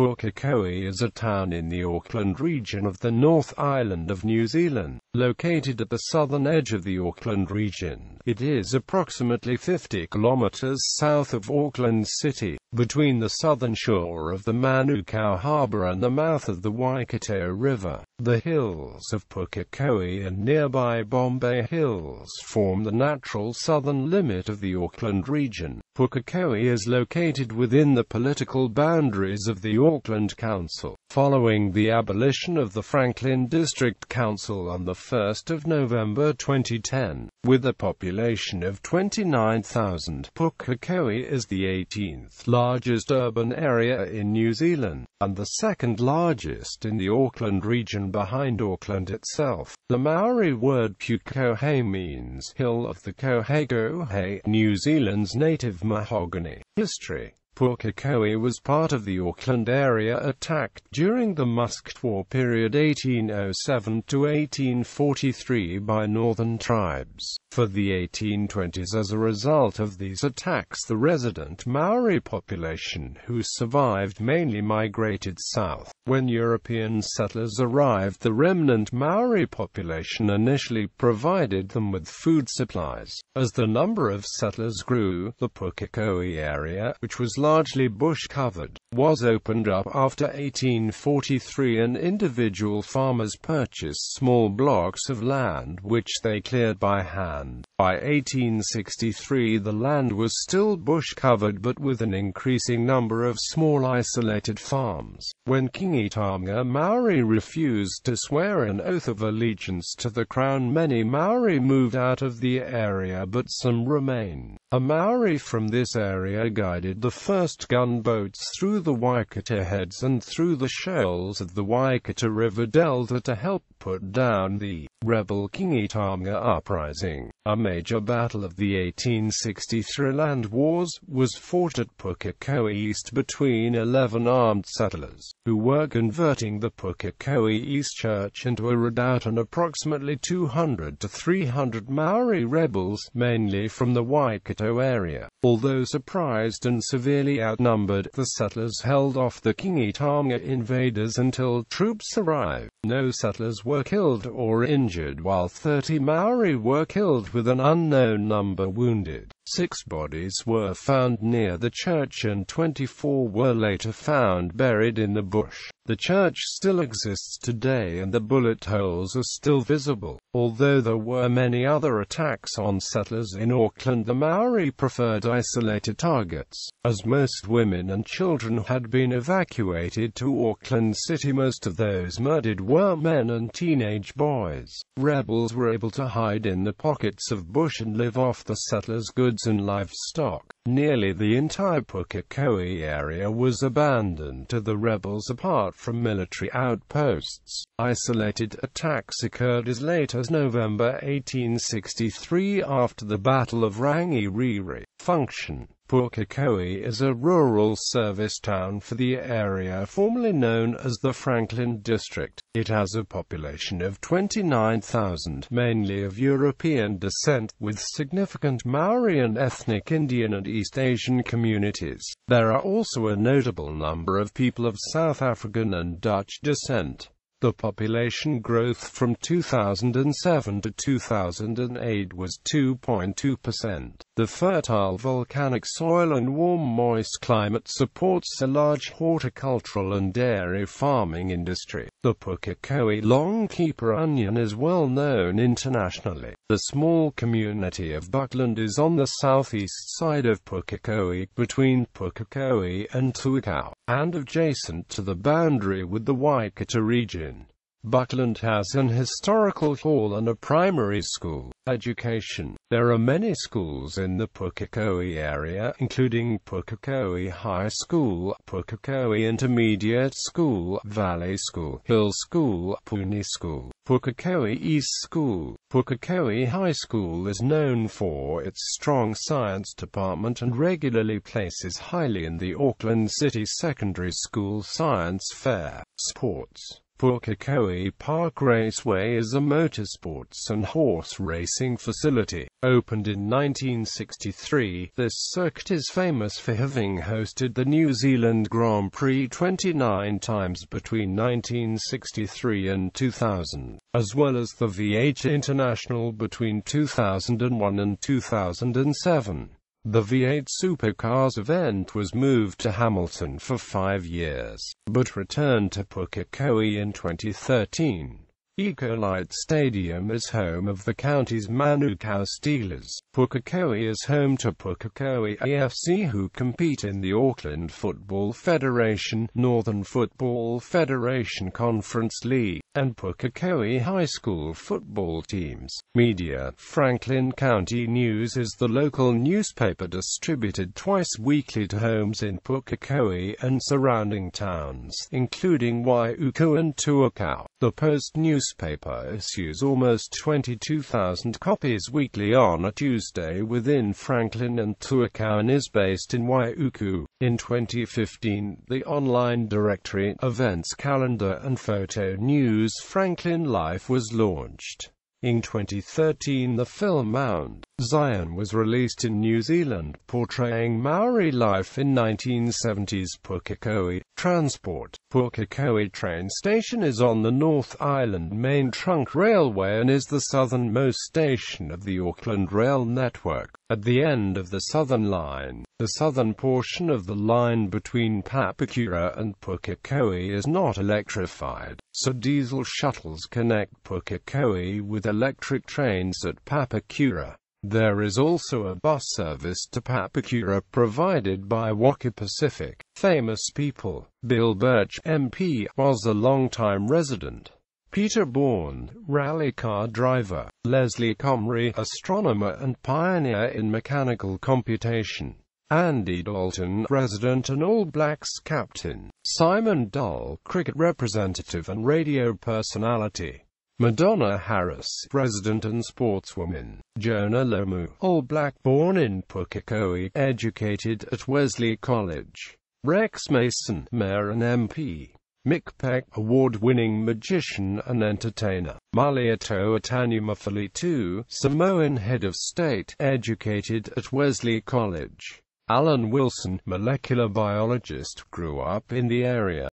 Pukekohe is a town in the Auckland region of the North Island of New Zealand, located at the southern edge of the Auckland region. It is approximately 50 kilometres south of Auckland City, between the southern shore of the Manukau Harbour and the mouth of the Waikato River. The hills of Pukekohe and nearby Bombay Hills form the natural southern limit of the Auckland region. Pukekohe is located within the political boundaries of the Auckland Council, following the abolition of the Franklin District Council on the 1st of November 2010. With a population of 29,000, Pukekohe is the 18th largest urban area in New Zealand, and the second largest in the Auckland region behind Auckland itself. The Maori word Pukekohe means hill of the Kohe, New Zealand's native mahogany. History. Pukekohe was part of the Auckland area attacked during the Muscat War period 1807 to 1843 by northern tribes. For the 1820s, as a result of these attacks, the resident Maori population who survived mainly migrated south. When European settlers arrived, the remnant Maori population initially provided them with food supplies. As the number of settlers grew, the Pukekohe area, which was largely bush-covered, was opened up after 1843, and individual farmers purchased small blocks of land which they cleared by hand. By 1863 the land was still bush-covered but with an increasing number of small isolated farms. When Kingitonga Maori refused to swear an oath of allegiance to the Crown, many Maori moved out of the area, but some remained. A Maori from this area guided the first gunboats through the Waikato Heads and through the shoals of the Waikato River Delta to help put down the rebel Kingitonga uprising. A major battle of the 1863 land wars was fought at Pukekohe East between 11 armed settlers, who were converting the Pukekohe East Church into a redoubt, and approximately 200 to 300 Maori rebels, mainly from the Waikato area. Although surprised and severely outnumbered, the settlers held off the Kingitonga invaders until troops arrived. No settlers were killed or injured, while 30 Maori were killed with an unknown number wounded. 6 bodies were found near the church and 24 were later found buried in the bush. The church still exists today and the bullet holes are still visible. Although there were many other attacks on settlers in Auckland, the Maori preferred isolated targets. As most women and children had been evacuated to Auckland City, most of those murdered were men and teenage boys. Rebels were able to hide in the pockets of bush and live off the settlers' goods and livestock. Nearly the entire Pukekohe area was abandoned to the rebels apart from military outposts. Isolated attacks occurred as late as November 1863 after the Battle of Rangi. Function. Pukekohe is a rural service town for the area formerly known as the Franklin District. It has a population of 29,000, mainly of European descent, with significant Maori and ethnic Indian and East Asian communities. There are also a notable number of people of South African and Dutch descent. The population growth from 2007 to 2008 was 2.2%. The fertile volcanic soil and warm moist climate supports a large horticultural and dairy farming industry. The Pukekohe longkeeper onion is well known internationally. The small community of Buckland is on the southeast side of Pukekohe, between Pukekohe and Tuakau, and adjacent to the boundary with the Waikato region. Buckland has an historical hall and a primary school. Education. There are many schools in the Pukekohe area, including Pukekohe High School, Pukekohe Intermediate School, Valley School, Hill School, Puni School, Pukekohe East School. Pukekohe High School is known for its strong science department and regularly places highly in the Auckland City Secondary School Science Fair. Sports. Pukekohe Park Raceway is a motorsports and horse racing facility. Opened in 1963, this circuit is famous for having hosted the New Zealand Grand Prix 29 times between 1963 and 2000, as well as the V8 International between 2001 and 2007. The V8 Supercars event was moved to Hamilton for 5 years, but returned to Pukekohe in 2013. Ecolite Stadium is home of the county's Manukau Steelers. Pukekohe is home to Pukekohe AFC, who compete in the Auckland Football Federation, Northern Football Federation Conference League, and Pukekohe High School football teams. Media. Franklin County News is the local newspaper distributed twice weekly to homes in Pukekohe and surrounding towns, including Waiuku and Tuakau. The Post newspaper issues almost 22,000 copies weekly on a Tuesday within Franklin and Tuakau and is based in Waiuku. In 2015, the online directory, events calendar and photo news Franklin Life was launched. In 2013, the film Mount Zion was released in New Zealand, portraying Maori life in 1970s Pukekohe. Transport. Pukekohe train station is on the North Island Main Trunk Railway and is the southernmost station of the Auckland Rail network. At the end of the Southern Line, the southern portion of the line between Papakura and Pukekohe is not electrified, so diesel shuttles connect Pukekohe with electric trains at Papakura. There is also a bus service to Papakura provided by Waka Pacific. Famous people. Bill Birch, MP, was a long-time resident. Peter Bourne, rally car driver. Leslie Comrie, astronomer and pioneer in mechanical computation. Andy Dalton, resident and All Blacks captain. Simon Dull, cricket representative and radio personality. Madonna Harris, resident and sportswoman. Jonah Lomu, All Black, born in Pukekohe, educated at Wesley College. Rex Mason, mayor and MP. Mick Peck, award-winning magician and entertainer. Malietoa Tanumafalitu, Samoan head of state, educated at Wesley College. Alan Wilson, molecular biologist, grew up in the area.